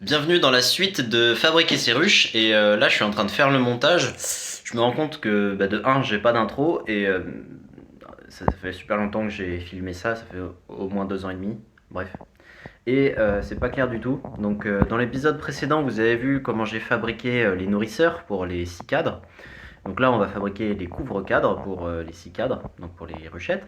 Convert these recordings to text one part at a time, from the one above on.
Bienvenue dans la suite de Fabriquer ses ruches et là je suis en train de faire le montage. Je me rends compte que de 1 j'ai pas d'intro et ça fait super longtemps que j'ai filmé ça, ça fait au moins 2 ans et demi, bref. Et c'est pas clair du tout. Donc dans l'épisode précédent vous avez vu comment j'ai fabriqué les nourrisseurs pour les 6 cadres. Donc là on va fabriquer les couvre-cadres pour les 6 cadres, donc pour les ruchettes.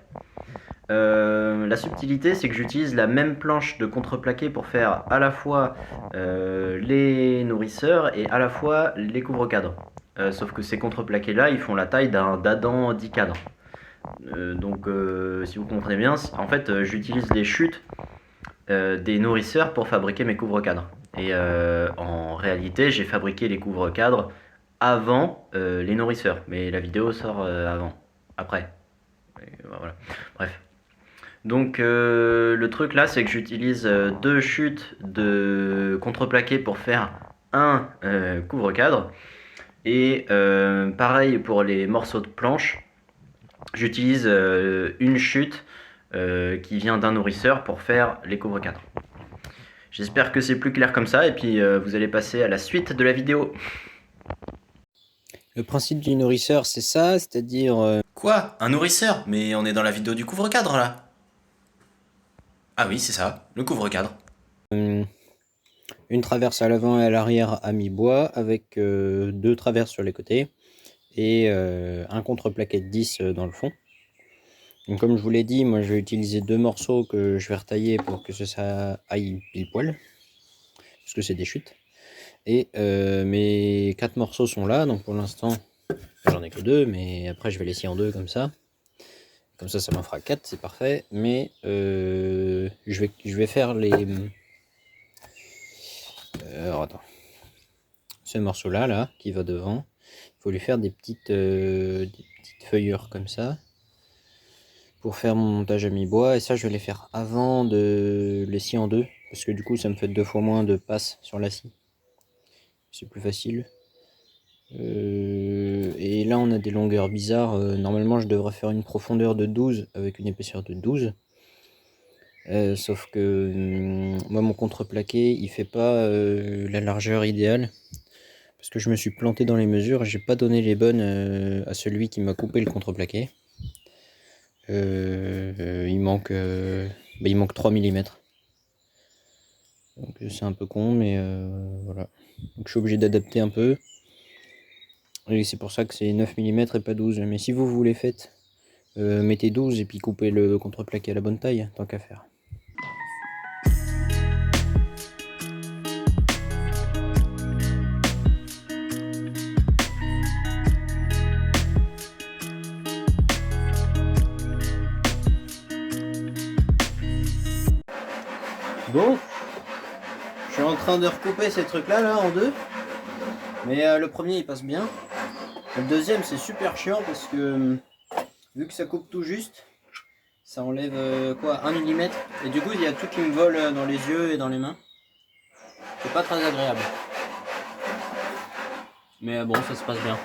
La subtilité, c'est que j'utilise la même planche de contreplaqué pour faire à la fois les nourrisseurs et à la fois les couvre-cadres. Sauf que ces contreplaqués là, ils font la taille d'un d'Adam 10 cadres. Donc, si vous comprenez bien, en fait, j'utilise les chutes des nourrisseurs pour fabriquer mes couvre-cadres. Et en réalité, j'ai fabriqué les couvre-cadres avant les nourrisseurs. Mais la vidéo sort après. Et voilà. Bref. Donc le truc là, c'est que j'utilise deux chutes de contreplaqué pour faire un couvre-cadre. Et pareil pour les morceaux de planche, j'utilise une chute qui vient d'un nourrisseur pour faire les couvre-cadres. J'espère que c'est plus clair comme ça et puis vous allez passer à la suite de la vidéo. Le principe du nourrisseur, c'est ça, c'est-à-dire... Quoi? Un nourrisseur? Mais on est dans la vidéo du couvre-cadre là. Ah oui, c'est ça, le couvre-cadre. Une traverse à l'avant et à l'arrière à mi-bois avec deux traverses sur les côtés et un contreplaqué de 10 dans le fond. Donc, comme je vous l'ai dit, moi je vais utiliser deux morceaux que je vais retailler pour que ça aille pile poil, parce que c'est des chutes. Et mes 4 morceaux sont là, donc pour l'instant j'en ai que 2, mais après je vais les scier en deux comme ça. Comme ça m'en fera 4, c'est parfait. Mais je vais faire les... alors attends. Ce morceau-là, là, qui va devant, il faut lui faire des petites feuillures comme ça pour faire mon montage à mi-bois. Et ça, je vais les faire avant de les scier en deux, parce que du coup, ça me fait 2 fois moins de passes sur la scie. C'est plus facile. Et là, on a des longueurs bizarres. Normalement, je devrais faire une profondeur de 12 avec une épaisseur de 12. Sauf que moi, mon contreplaqué, il fait pas la largeur idéale. Parce que je me suis planté dans les mesures et j'ai pas donné les bonnes à celui qui m'a coupé le contreplaqué. Il manque 3 mm. Donc c'est un peu con, mais voilà. Donc je suis obligé d'adapter un peu. Et c'est pour ça que c'est 9 mm et pas 12. Mais si vous les faites, mettez 12 et puis coupez le contreplaqué à la bonne taille, tant qu'à faire. Bon, je suis en train de recouper ces trucs là en deux. Mais le premier il passe bien. Le deuxième c'est super chiant parce que vu que ça coupe tout juste, ça enlève 1 mm. Et du coup il y a tout qui me vole dans les yeux et dans les mains. C'est pas très agréable. Mais bon, ça se passe bien.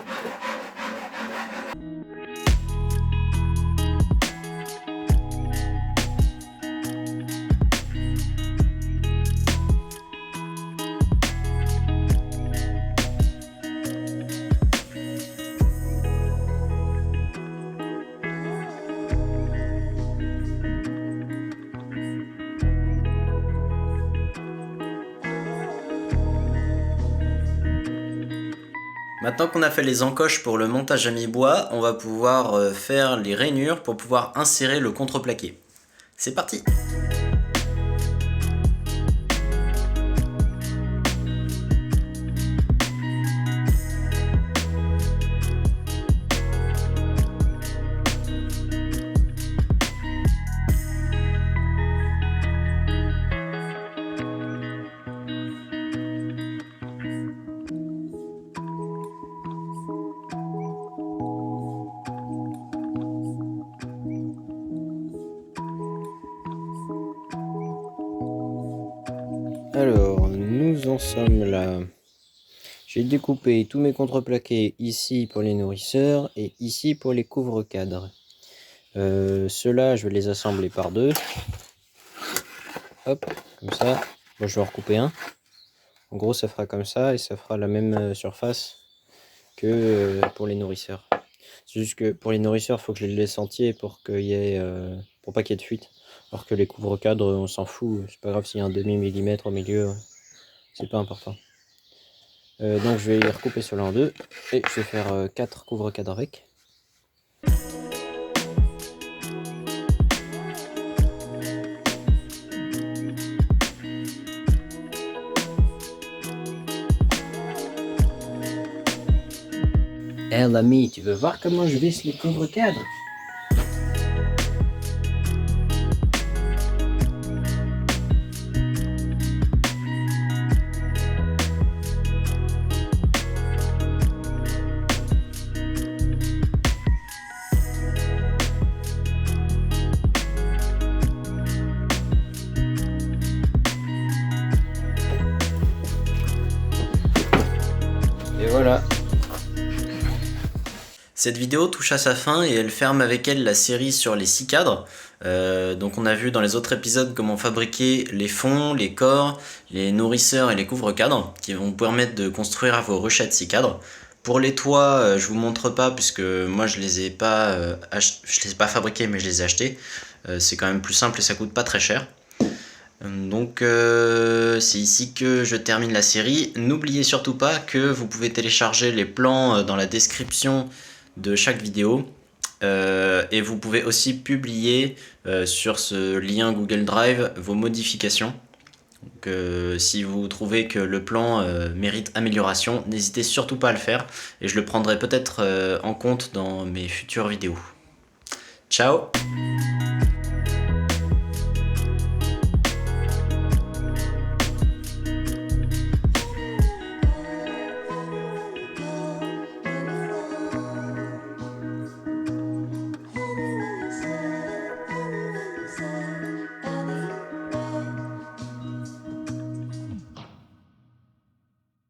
Maintenant qu'on a fait les encoches pour le montage à mi-bois, on va pouvoir faire les rainures pour pouvoir insérer le contreplaqué. C'est parti! Alors, nous en sommes là. J'ai découpé tous mes contreplaqués ici pour les nourrisseurs et ici pour les couvre-cadres. Ceux-là, je vais les assembler par deux. Hop, comme ça. Moi, je vais en recouper un. En gros, ça fera comme ça et ça fera la même surface que pour les nourrisseurs. C'est juste que pour les nourrisseurs, il faut que je les laisse entiers pour pour pas qu'il y ait de fuite. Alors que les couvre-cadres, on s'en fout. C'est pas grave s'il y a un demi-millimètre au milieu, c'est pas important. Donc je vais les recouper cela en deux et je vais faire 4 couvre-cadres avec. Eh l'ami, tu veux voir comment je visse les couvre-cadres? Et voilà. Cette vidéo touche à sa fin et elle ferme avec elle la série sur les 6 cadres. Donc on a vu dans les autres épisodes comment fabriquer les fonds, les corps, les nourrisseurs et les couvre-cadres qui vont vous permettre de construire vos ruchettes de 6 cadres. Pour les toits, je vous montre pas puisque moi je les ai pas fabriqués mais je les ai achetés. C'est quand même plus simple et ça coûte pas très cher. Donc c'est ici que je termine la série. N'oubliez surtout pas que vous pouvez télécharger les plans dans la description de chaque vidéo. Et vous pouvez aussi publier sur ce lien Google Drive vos modifications. Donc, si vous trouvez que le plan mérite amélioration, n'hésitez surtout pas à le faire et je le prendrai peut-être en compte dans mes futures vidéos. Ciao!